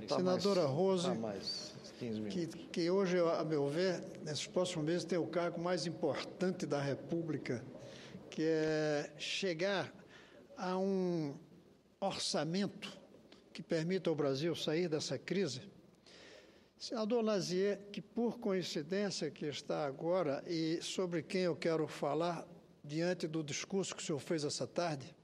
Senadora Rose, que hoje, a meu ver, nesses próximos meses, tem o cargo mais importante da República, que é chegar a um orçamento que permita ao Brasil sair dessa crise. Senador Lazier, que por coincidência que está agora e sobre quem eu quero falar diante do discurso que o senhor fez essa tarde,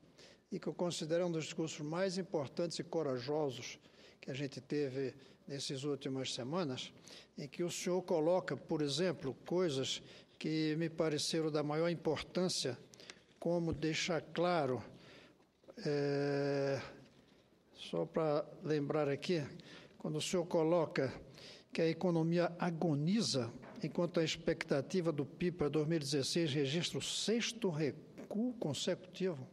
e que eu considero um dos discursos mais importantes e corajosos que a gente teve nessas últimas semanas, em que o senhor coloca, por exemplo, coisas que me pareceram da maior importância, como deixar claro, só para lembrar aqui, quando o senhor coloca que a economia agoniza, enquanto a expectativa do PIB para 2016 registra o 6º recuo consecutivo.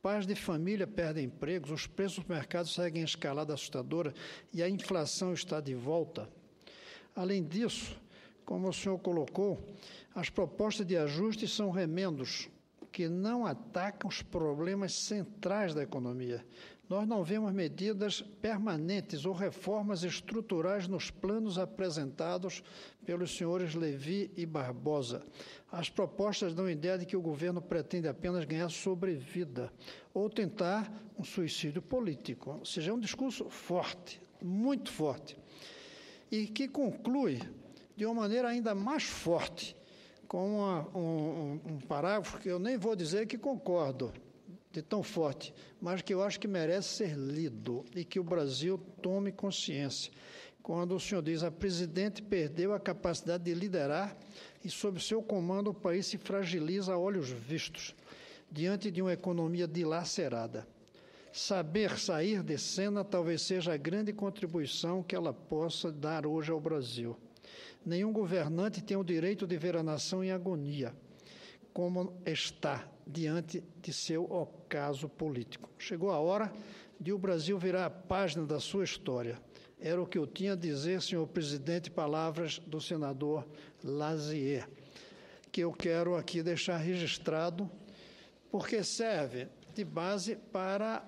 Pais de família perdem empregos, os preços do mercado seguem em escalada assustadora e a inflação está de volta. Além disso, como o senhor colocou, as propostas de ajuste são remendos que não atacam os problemas centrais da economia. Nós não vemos medidas permanentes ou reformas estruturais nos planos apresentados pelos senhores Levi e Barbosa. As propostas dão a ideia de que o governo pretende apenas ganhar sobrevida ou tentar um suicídio político. Ou seja, é um discurso forte, muito forte, e que conclui de uma maneira ainda mais forte, com um parágrafo que eu nem vou dizer que concordo, de tão forte, mas que eu acho que merece ser lido e que o Brasil tome consciência. Quando o senhor diz: a presidente perdeu a capacidade de liderar e, sob seu comando, o país se fragiliza a olhos vistos, diante de uma economia dilacerada. Saber sair de cena talvez seja a grande contribuição que ela possa dar hoje ao Brasil. Nenhum governante tem o direito de ver a nação em agonia, como está diante de seu ocaso político. Chegou a hora de o Brasil virar a página da sua história. Era o que eu tinha a dizer, senhor presidente, palavras do senador Lazier, que eu quero aqui deixar registrado, porque serve de base para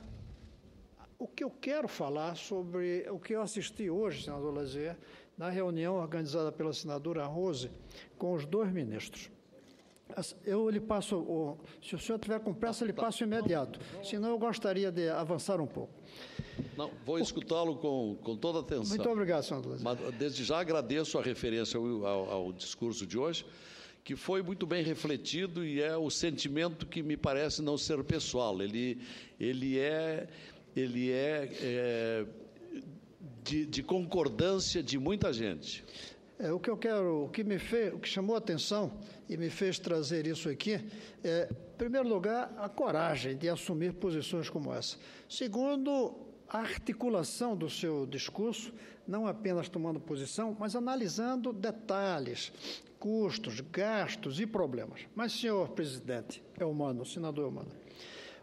o que eu quero falar sobre o que eu assisti hoje, senador Lazier, na reunião organizada pela senadora Rose com os 2 ministros. Eu lhe passo, se o senhor tiver com pressa, eu lhe passo imediato. Senão, eu gostaria de avançar um pouco. Não, vou escutá-lo com toda atenção. Muito obrigado, senador Lazier. Mas, desde já, agradeço a referência ao discurso de hoje, que foi muito bem refletido e é o sentimento que me parece não ser pessoal. Ele é de concordância de muita gente. O que chamou a atenção e me fez trazer isso aqui é, em primeiro lugar, a coragem de assumir posições como essa. Segundo, a articulação do seu discurso, não apenas tomando posição, mas analisando detalhes, custos, gastos e problemas. Mas, senhor presidente, senador humano,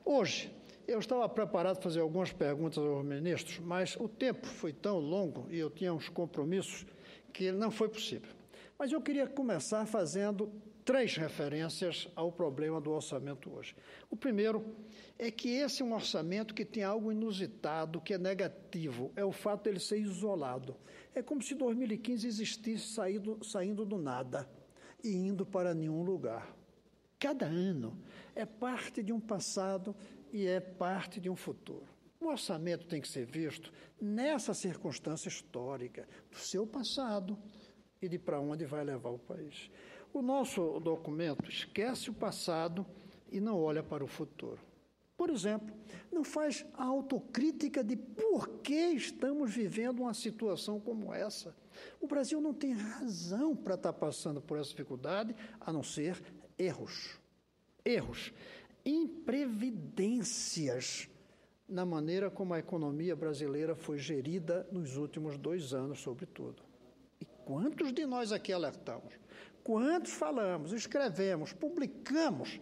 hoje eu estava preparado para fazer algumas perguntas aos ministros, mas o tempo foi tão longo e eu tinha uns compromissos que não foi possível. Mas eu queria começar fazendo 3 referências ao problema do orçamento hoje. O primeiro é que esse é um orçamento que tem algo inusitado, que é negativo, é o fato dele ser isolado. É como se 2015 existisse saindo do nada e indo para nenhum lugar. Cada ano é parte de um passado e é parte de um futuro. O orçamento tem que ser visto nessa circunstância histórica, do seu passado e de para onde vai levar o país. O nosso documento esquece o passado e não olha para o futuro. Por exemplo, não faz a autocrítica de por que estamos vivendo uma situação como essa. O Brasil não tem razão para estar passando por essa dificuldade, a não ser erros. Imprevidências na maneira como a economia brasileira foi gerida nos últimos 2 anos, sobretudo. E quantos de nós aqui alertamos? Quantos falamos, escrevemos, publicamos,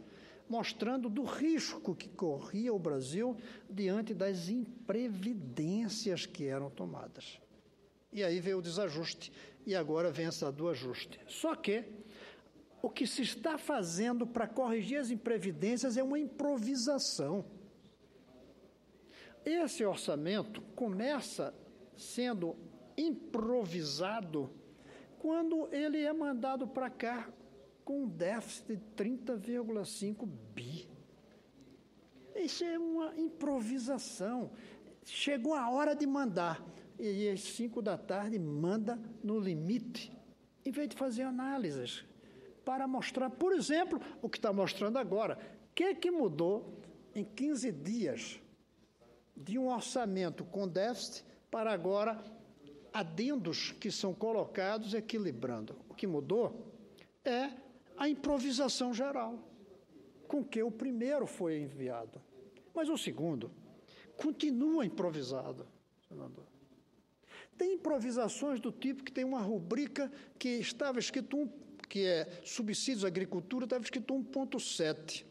mostrando do risco que corria o Brasil diante das imprevidências que eram tomadas. E aí veio o desajuste, e agora vem essa do ajuste. Só que o que se está fazendo para corrigir as imprevidências é uma improvisação. Esse orçamento começa sendo improvisado quando ele é mandado para cá com um déficit de 30,5 bi. Isso é uma improvisação. Chegou a hora de mandar, e às 5 da tarde manda no limite, em vez de fazer análises, para mostrar, por exemplo, o que está mostrando agora. O que mudou em 15 dias de um orçamento com déficit para agora adendos que são colocados equilibrando? O que mudou é a improvisação geral, com que o primeiro foi enviado. Mas o segundo continua improvisado, senador. Tem improvisações do tipo que tem uma rubrica que estava escrito, que é subsídios à agricultura, estava escrito 1,7.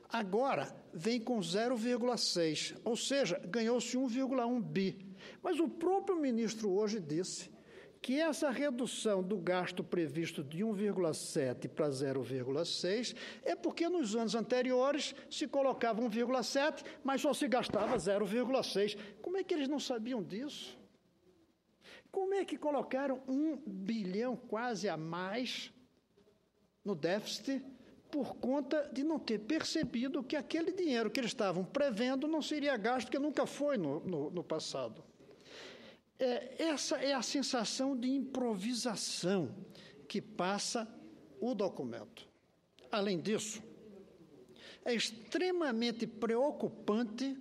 Agora vem com 0,6, ou seja, ganhou-se 1,1 bi. Mas o próprio ministro hoje disse que essa redução do gasto previsto de 1,7 para 0,6 é porque nos anos anteriores se colocava 1,7, mas só se gastava 0,6. Como é que eles não sabiam disso? Como é que colocaram 1 bilhão quase a mais no déficit por conta de não ter percebido que aquele dinheiro que eles estavam prevendo não seria gasto, porque nunca foi no passado? Essa é a sensação de improvisação que passa o documento. Além disso, é extremamente preocupante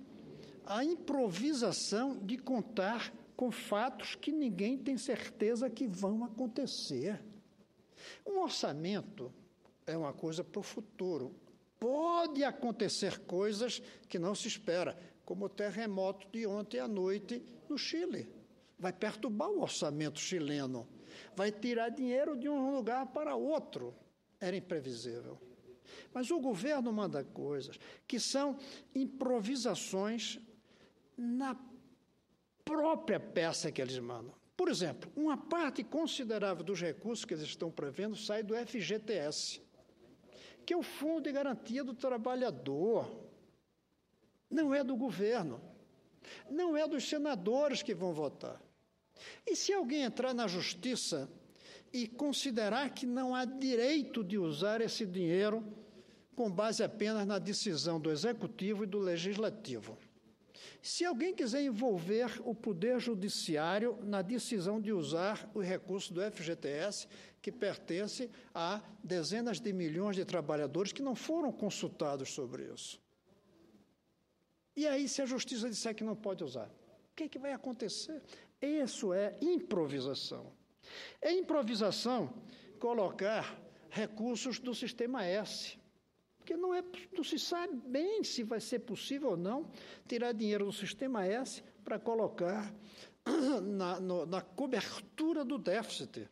a improvisação de contar com fatos que ninguém tem certeza que vão acontecer. Um orçamento é uma coisa para o futuro. Pode acontecer coisas que não se espera, como o terremoto de ontem à noite no Chile. Vai perturbar o orçamento chileno, vai tirar dinheiro de um lugar para outro. Era imprevisível. Mas o governo manda coisas que são improvisações na própria peça que eles mandam. Por exemplo, uma parte considerável dos recursos que eles estão prevendo sai do FGTS, que é o Fundo de Garantia do Trabalhador. Não é do governo. Não é dos senadores que vão votar. E se alguém entrar na justiça e considerar que não há direito de usar esse dinheiro com base apenas na decisão do Executivo e do Legislativo? Se alguém quiser envolver o Poder Judiciário na decisão de usar o recurso do FGTS, que pertence a dezenas de milhões de trabalhadores que não foram consultados sobre isso. E aí, se a Justiça disser que não pode usar, o que vai acontecer? Isso é improvisação. É improvisação colocar recursos do Sistema S, porque não se sabe bem se vai ser possível ou não tirar dinheiro do Sistema S para colocar na cobertura do déficit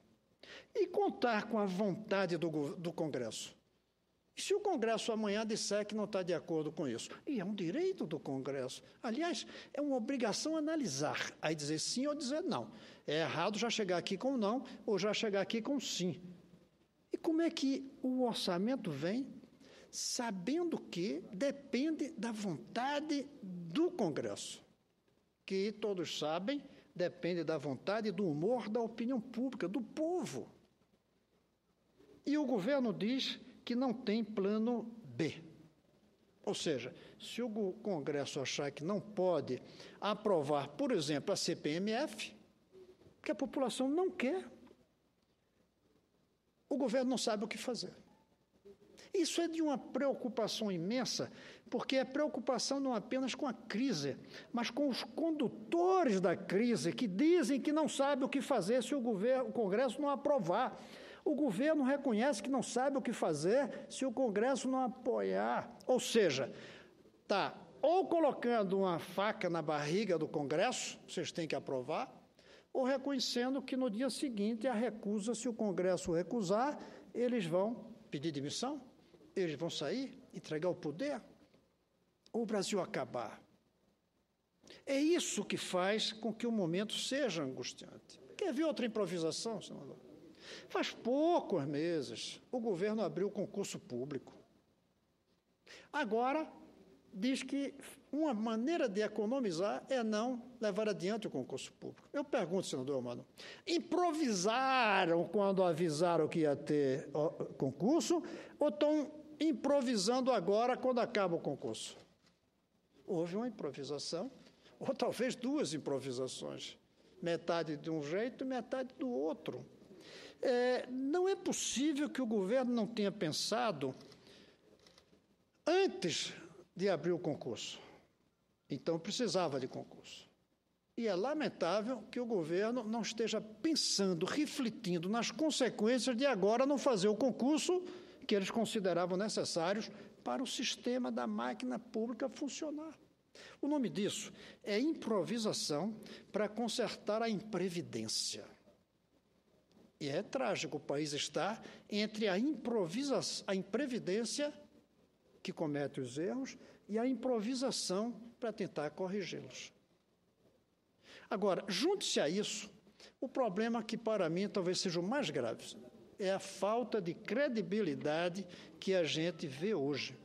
e contar com a vontade do Congresso. E se o Congresso amanhã disser que não está de acordo com isso? E é um direito do Congresso. Aliás, é uma obrigação analisar, aí dizer sim ou dizer não. É errado já chegar aqui com não ou já chegar aqui com sim. E como é que o orçamento vem? Sabendo que depende da vontade do Congresso, que todos sabem, depende da vontade e do humor da opinião pública, do povo. E o governo diz que não tem plano B. Ou seja, se o Congresso achar que não pode aprovar, por exemplo, a CPMF, que a população não quer, o governo não sabe o que fazer. Isso é de uma preocupação imensa, porque é preocupação não apenas com a crise, mas com os condutores da crise, que dizem que não sabem o que fazer se o Congresso não aprovar. O governo reconhece que não sabe o que fazer se o Congresso não apoiar. Ou seja, está ou colocando uma faca na barriga do Congresso, vocês têm que aprovar, ou reconhecendo que no dia seguinte a recusa, se o Congresso recusar, eles vão pedir demissão, eles vão sair, entregar o poder, ou o Brasil acabar. É isso que faz com que o momento seja angustiante. Quer ver outra improvisação, senador? Faz poucos meses o governo abriu concurso público. Agora diz que uma maneira de economizar é não levar adiante o concurso público. Eu pergunto, senador Mano, improvisaram quando avisaram que ia ter concurso ou estão improvisando agora quando acaba o concurso? Houve uma improvisação, ou talvez duas improvisações, metade de um jeito e metade do outro. Não é possível que o governo não tenha pensado antes de abrir o concurso. Então, precisava de concurso. E é lamentável que o governo não esteja pensando, refletindo nas consequências de agora não fazer o concurso que eles consideravam necessários para o sistema da máquina pública funcionar. O nome disso é improvisação para consertar a imprevidência. E é trágico, o país está entre a imprevidência, que comete os erros, e a improvisação para tentar corrigi-los. Agora, junte-se a isso, o problema que para mim talvez seja o mais grave, é a falta de credibilidade que a gente vê hoje.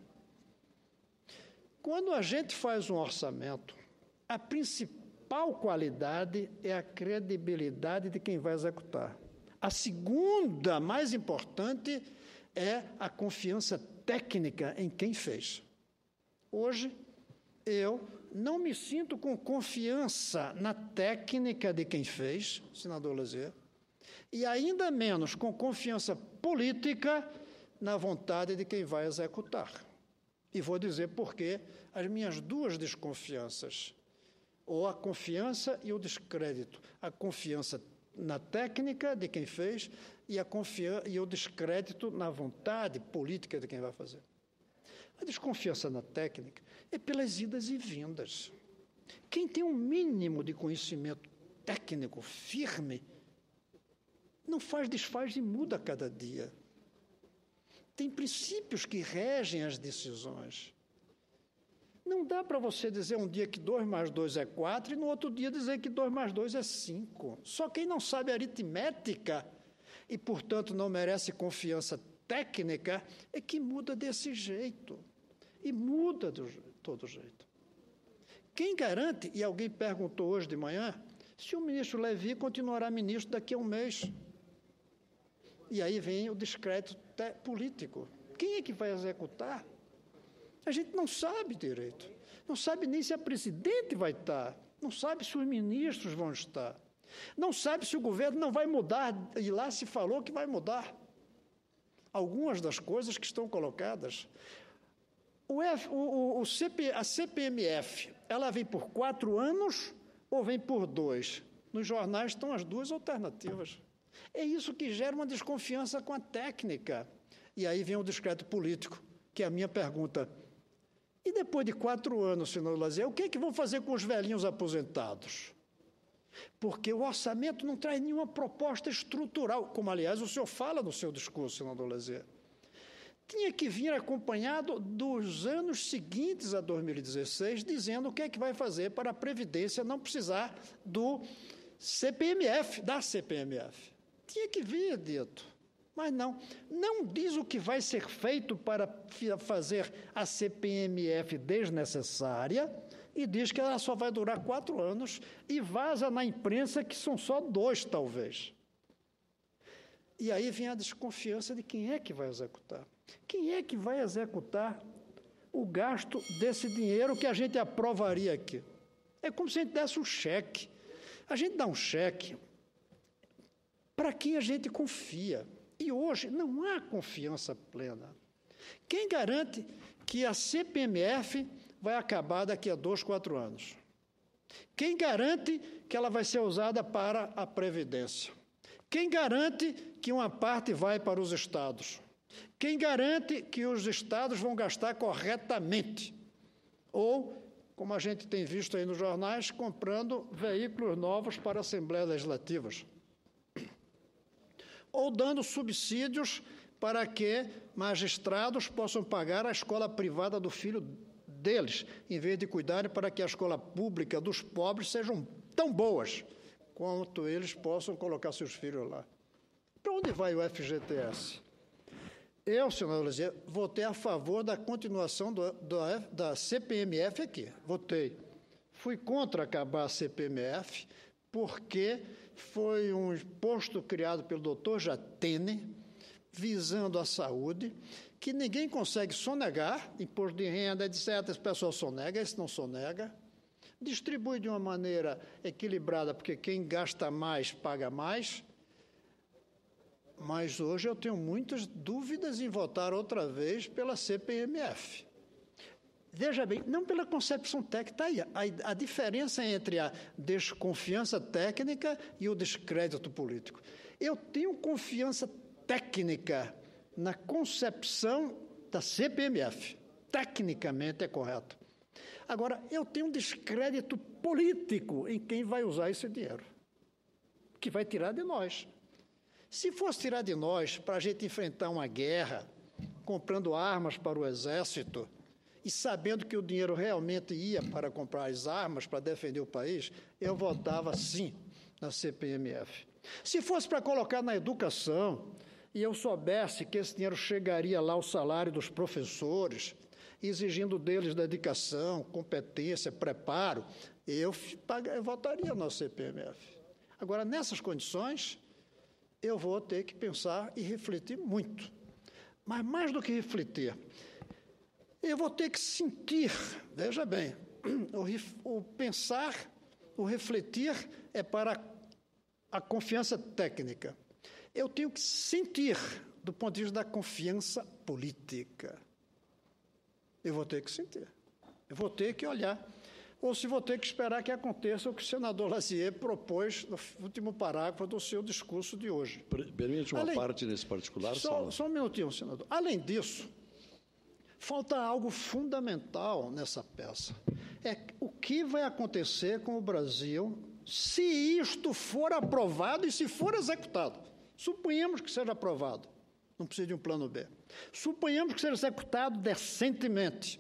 Quando a gente faz um orçamento, a principal qualidade é a credibilidade de quem vai executar. A segunda, mais importante, é a confiança técnica em quem fez. Hoje, eu não me sinto com confiança na técnica de quem fez, senador Lazier, e ainda menos com confiança política na vontade de quem vai executar. E vou dizer por quê as minhas duas desconfianças, ou a confiança e o descrédito. A confiança na técnica de quem fez e o descrédito na vontade política de quem vai fazer. A desconfiança na técnica é pelas idas e vindas. Quem tem um mínimo de conhecimento técnico firme não faz, desfaz e muda a cada dia. Tem princípios que regem as decisões. Não dá para você dizer um dia que 2 mais 2 é 4 e no outro dia dizer que 2 mais 2 é 5. Só quem não sabe aritmética e, portanto, não merece confiança técnica é que muda desse jeito. E muda de todo jeito. Quem garante, e alguém perguntou hoje de manhã, se o ministro Levi continuará ministro daqui a um mês. E aí vem o descrédito político. Quem é que vai executar? A gente não sabe direito. Não sabe nem se a presidente vai estar. Não sabe se os ministros vão estar. Não sabe se o governo não vai mudar. E lá se falou que vai mudar. Algumas das coisas que estão colocadas. A CPMF, ela vem por 4 anos ou vem por 2? Nos jornais estão as duas alternativas. É isso que gera uma desconfiança com a técnica. E aí vem o descrédito político, que é a minha pergunta. E depois de 4 anos, senador Lazier, o que é que vão fazer com os velhinhos aposentados? Porque o orçamento não traz nenhuma proposta estrutural, como, aliás, o senhor fala no seu discurso, senador Lazier. Tinha que vir acompanhado dos anos seguintes a 2016, dizendo o que é que vai fazer para a Previdência não precisar do CPMF, da CPMF. Tinha que vir dito, mas não diz o que vai ser feito para fazer a CPMF desnecessária e diz que ela só vai durar 4 anos e vaza na imprensa que são só 2, talvez. E aí vem a desconfiança de quem é que vai executar. Quem é que vai executar o gasto desse dinheiro que a gente aprovaria aqui? É como se a gente desse um cheque. A gente dá um cheque para quem a gente confia. E hoje não há confiança plena. Quem garante que a CPMF vai acabar daqui a 2, 4 anos? Quem garante que ela vai ser usada para a Previdência? Quem garante que uma parte vai para os estados? Quem garante que os estados vão gastar corretamente? Ou, como a gente tem visto aí nos jornais, comprando veículos novos para assembleias legislativas. Ou dando subsídios para que magistrados possam pagar a escola privada do filho deles, em vez de cuidarem para que a escola pública dos pobres sejam tão boas quanto eles possam colocar seus filhos lá. Para onde vai o FGTS? Eu, senador Lazier, votei a favor da continuação da CPMF aqui. Votei. Fui contra acabar a CPMF, porque foi um imposto criado pelo doutor Jatene, visando a saúde, que ninguém consegue sonegar, imposto de renda, etc., as pessoas sonegam, esse não sonega, distribui de uma maneira equilibrada, porque quem gasta mais, paga mais, mas hoje eu tenho muitas dúvidas em votar outra vez pela CPMF. Veja bem, não pela concepção técnica, está aí a diferença entre a desconfiança técnica e o descrédito político. Eu tenho confiança técnica na concepção da CPMF. Tecnicamente é correto. Agora, eu tenho um descrédito político em quem vai usar esse dinheiro, que vai tirar de nós. Se fosse tirar de nós para a gente enfrentar uma guerra, comprando armas para o exército e sabendo que o dinheiro realmente ia para comprar as armas para defender o país, eu votava sim na CPMF. Se fosse para colocar na educação e eu soubesse que esse dinheiro chegaria lá ao salário dos professores, exigindo deles dedicação, competência, preparo, eu votaria na CPMF. Agora, nessas condições, eu vou ter que pensar e refletir muito. Mas mais do que refletir, eu vou ter que sentir, veja bem, o pensar, o refletir é para a confiança técnica. Eu tenho que sentir do ponto de vista da confiança política. Eu vou ter que sentir. Eu vou ter que olhar. Ou se vou ter que esperar que aconteça o que o senador Lazier propôs no último parágrafo do seu discurso de hoje. Permite uma parte nesse particular? Só um minutinho, senador. Além disso, falta algo fundamental nessa peça. É o que vai acontecer com o Brasil se isto for aprovado e se for executado. Suponhamos que seja aprovado. Não precisa de um plano B. Suponhamos que seja executado decentemente,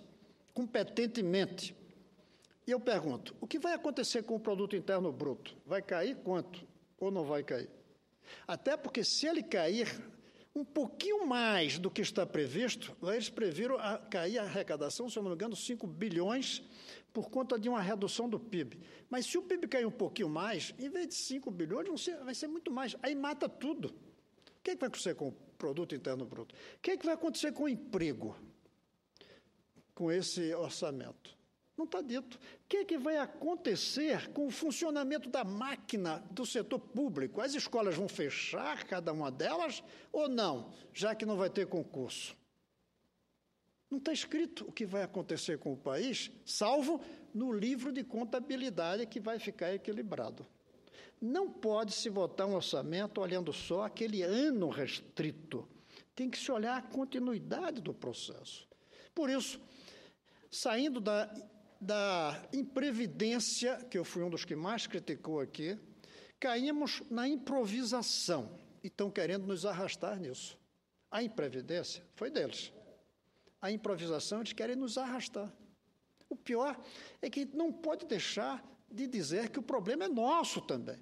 competentemente. E eu pergunto, o que vai acontecer com o produto interno bruto? Vai cair quanto ou não vai cair? Até porque se ele cair um pouquinho mais do que está previsto, eles previram cair a arrecadação, se eu não me engano, 5 bilhões por conta de uma redução do PIB. Mas se o PIB cair um pouquinho mais, em vez de 5 bilhões, vai ser muito mais. Aí mata tudo. O que vai acontecer com o produto interno bruto? O que vai acontecer com o emprego com esse orçamento? Não está dito. O que vai acontecer com o funcionamento da máquina do setor público? As escolas vão fechar, cada uma delas, ou não, já que não vai ter concurso? Não está escrito o que vai acontecer com o país, salvo no livro de contabilidade que vai ficar equilibrado. Não pode se votar um orçamento olhando só aquele ano restrito. Tem que se olhar a continuidade do processo. Por isso, saindo da imprevidência, que eu fui um dos que mais criticou aqui, caímos na improvisação e estão querendo nos arrastar nisso. A imprevidência foi deles. A improvisação, eles querem nos arrastar. O pior é que não pode deixar de dizer que o problema é nosso também.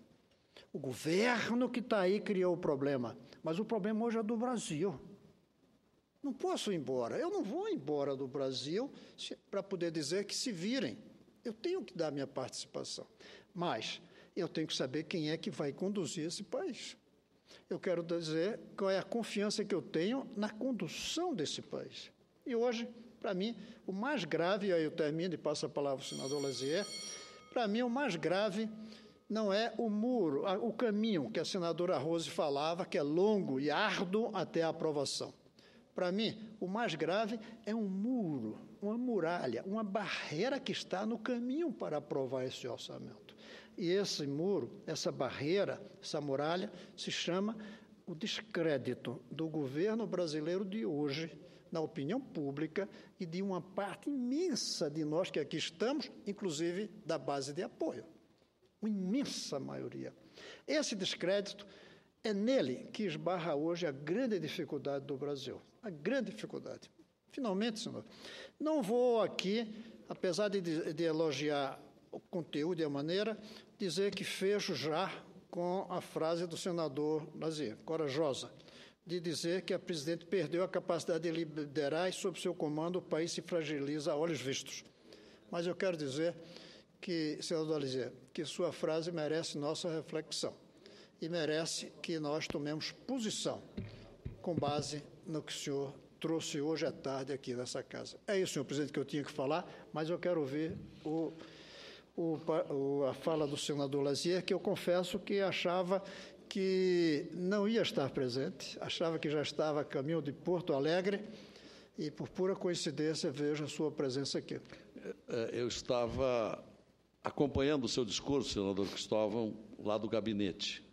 O governo que está aí criou o problema, mas o problema hoje é do Brasil. Não posso ir embora. Eu não vou embora do Brasil para poder dizer que se virem. Eu tenho que dar minha participação. Mas eu tenho que saber quem é que vai conduzir esse país. Eu quero dizer qual é a confiança que eu tenho na condução desse país. E hoje, para mim, o mais grave, aí eu termino e passo a palavra ao senador Lazier, para mim o mais grave não é o muro, o caminho que a senadora Rose falava, que é longo e árduo até a aprovação. Para mim, o mais grave é um muro, uma muralha, uma barreira que está no caminho para aprovar esse orçamento. E esse muro, essa barreira, essa muralha, se chama o descrédito do governo brasileiro de hoje, na opinião pública e de uma parte imensa de nós que aqui estamos, inclusive da base de apoio. Uma imensa maioria. Esse descrédito é nele que esbarra hoje a grande dificuldade do Brasil. A grande dificuldade. Finalmente, senhor, não vou aqui, apesar de elogiar o conteúdo e a maneira, dizer que fecho já com a frase do senador Lazier, corajosa. de dizer que a presidente perdeu a capacidade de liderar e, sob seu comando, o país se fragiliza a olhos vistos. Mas eu quero dizer que, senador Alísia, que sua frase merece nossa reflexão e merece que nós tomemos posição com base no que o senhor trouxe hoje à tarde aqui nessa casa. É isso, senhor presidente, que eu tinha que falar, mas eu quero ouvir a fala do senador Lazier, que eu confesso que achava que não ia estar presente, achava que já estava a caminho de Porto Alegre e, por pura coincidência, vejo a sua presença aqui. Eu estava acompanhando o seu discurso, senador Cristóvão, lá do gabinete.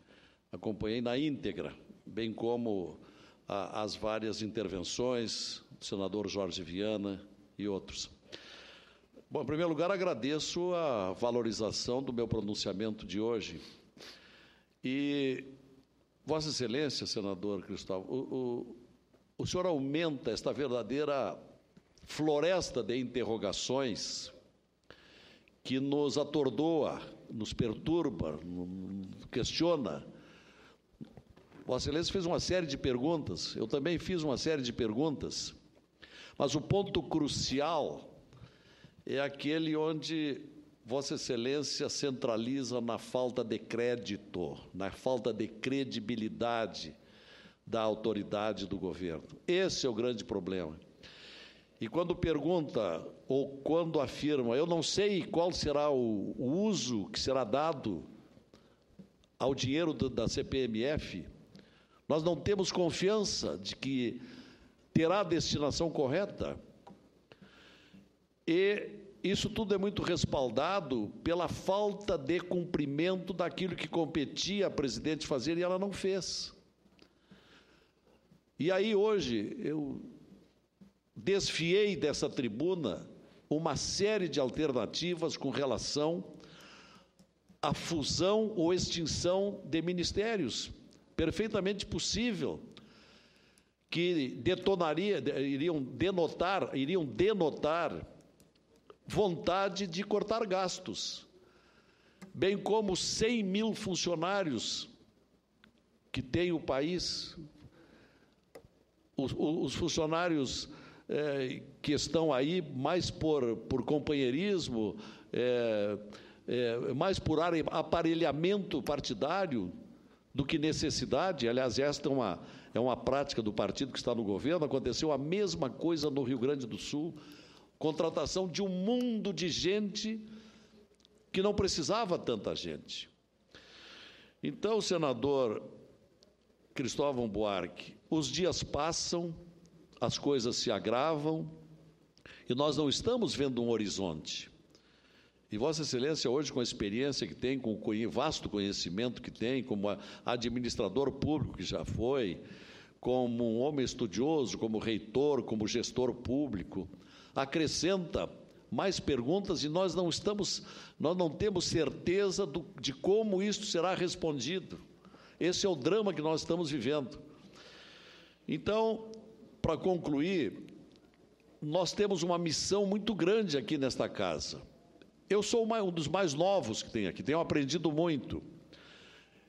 Acompanhei na íntegra, bem como as várias intervenções do senador Jorge Viana e outros. Bom, em primeiro lugar, agradeço a valorização do meu pronunciamento de hoje. E, Vossa Excelência, senador Cristóvão, o senhor aumenta esta verdadeira floresta de interrogações que nos atordoa, nos perturba, questiona. Vossa Excelência fez uma série de perguntas, eu também fiz uma série de perguntas, mas o ponto crucial é aquele onde Vossa Excelência centraliza na falta de crédito, na falta de credibilidade da autoridade do governo. Esse é o grande problema. E quando pergunta, ou quando afirma, eu não sei qual será o uso que será dado ao dinheiro da CPMF, nós não temos confiança de que terá a destinação correta. E isso tudo é muito respaldado pela falta de cumprimento daquilo que competia a presidente fazer e ela não fez. E aí hoje eu desfiei dessa tribuna uma série de alternativas com relação à fusão ou extinção de ministérios, perfeitamente possível, que iriam denotar vontade de cortar gastos, bem como 100 mil funcionários que tem o país, os funcionários que estão aí mais por companheirismo, mais por aparelhamento partidário do que necessidade. Aliás, esta é uma prática do partido que está no governo. Aconteceu a mesma coisa no Rio Grande do Sul, contratação de um mundo de gente que não precisava tanta gente. Então, senador Cristóvão Buarque, os dias passam, as coisas se agravam e nós não estamos vendo um horizonte. E Vossa Excelência, hoje, com a experiência que tem, com o vasto conhecimento que tem, como administrador público que já foi, como um homem estudioso, como reitor, como gestor público, acrescenta mais perguntas e nós não temos certeza de como isso será respondido. Esse é o drama que nós estamos vivendo. Então, para concluir, nós temos uma missão muito grande aqui nesta casa. Eu sou um dos mais novos que tem aqui, tenho aprendido muito.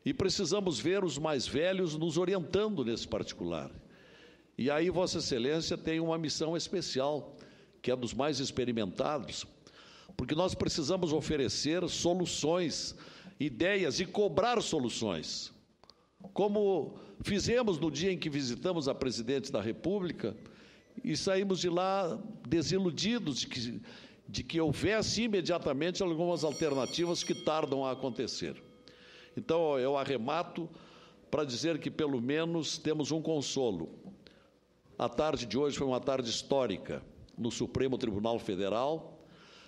E precisamos ver os mais velhos nos orientando nesse particular. E aí Vossa Excelência tem uma missão especial, que é dos mais experimentados, porque nós precisamos oferecer soluções, ideias e cobrar soluções. Como fizemos no dia em que visitamos a presidente da República e saímos de lá desiludidos de que houvesse imediatamente algumas alternativas que tardam a acontecer. Então, eu arremato para dizer que, pelo menos, temos um consolo. A tarde de hoje foi uma tarde histórica no Supremo Tribunal Federal,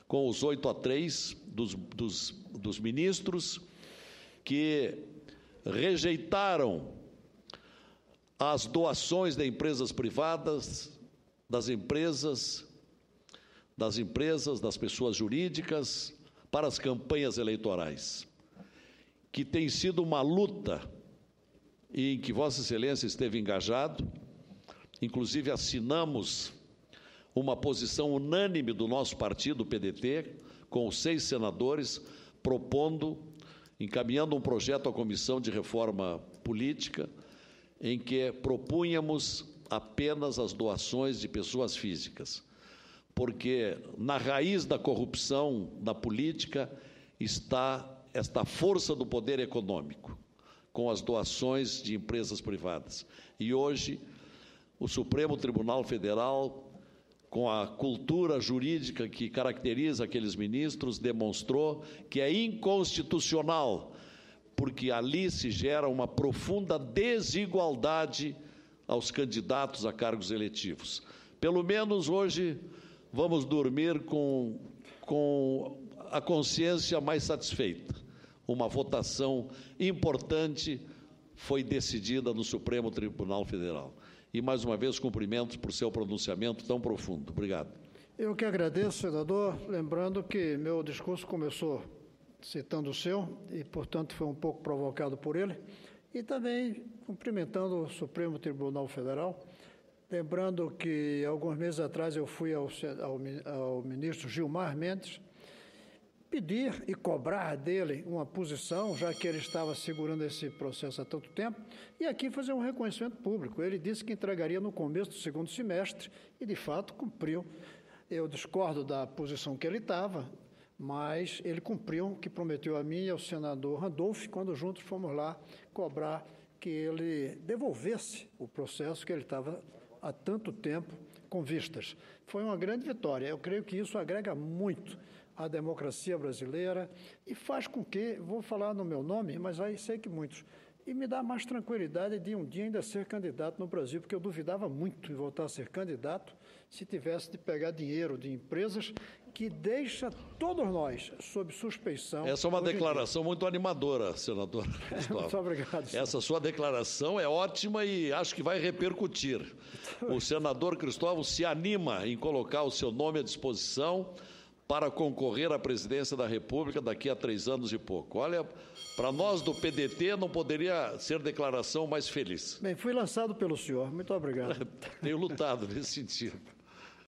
com os 8-3 dos ministros que rejeitaram as doações de empresas privadas, das pessoas jurídicas, para as campanhas eleitorais, que tem sido uma luta em que Vossa Excelência esteve engajado. Inclusive assinamos uma posição unânime do nosso partido, o PDT, com os 6 senadores, encaminhando um projeto à Comissão de Reforma Política, em que propunhamos apenas as doações de pessoas físicas, porque na raiz da corrupção na política está esta força do poder econômico, com as doações de empresas privadas. E hoje, o Supremo Tribunal Federal, com a cultura jurídica que caracteriza aqueles ministros, demonstrou que é inconstitucional, porque ali se gera uma profunda desigualdade aos candidatos a cargos eletivos. Pelo menos hoje vamos dormir com a consciência mais satisfeita. Uma votação importante foi decidida no Supremo Tribunal Federal. E, mais uma vez, cumprimentos por seu pronunciamento tão profundo. Obrigado. Eu que agradeço, senador, lembrando que meu discurso começou citando o seu e, portanto, foi um pouco provocado por ele, e também cumprimentando o Supremo Tribunal Federal, lembrando que, alguns meses atrás, eu fui ao ministro Gilmar Mendes pedir e cobrar dele uma posição, já que ele estava segurando esse processo há tanto tempo, e aqui fazer um reconhecimento público. Ele disse que entregaria no começo do segundo semestre e, de fato, cumpriu. Eu discordo da posição que ele estava, mas ele cumpriu o que prometeu a mim e ao senador Randolph, quando juntos fomos lá cobrar que ele devolvesse o processo que ele estava há tanto tempo com vistas. Foi uma grande vitória. Eu creio que isso agrega muito à democracia brasileira e faz com que, vou falar no meu nome, mas aí sei que muitos, e me dá mais tranquilidade de um dia ainda ser candidato no Brasil, porque eu duvidava muito em voltar a ser candidato se tivesse de pegar dinheiro de empresas que deixa todos nós sob suspeição. Essa é uma declaração muito animadora, senador Cristóvão. Muito obrigado, senhor. Essa sua declaração é ótima e acho que vai repercutir. O senador Cristóvão se anima em colocar o seu nome à disposição para concorrer à presidência da República daqui a 3 anos e pouco. Olha, para nós do PDT não poderia ser declaração mais feliz. Bem, fui lançado pelo senhor. Muito obrigado. Tenho lutado nesse sentido.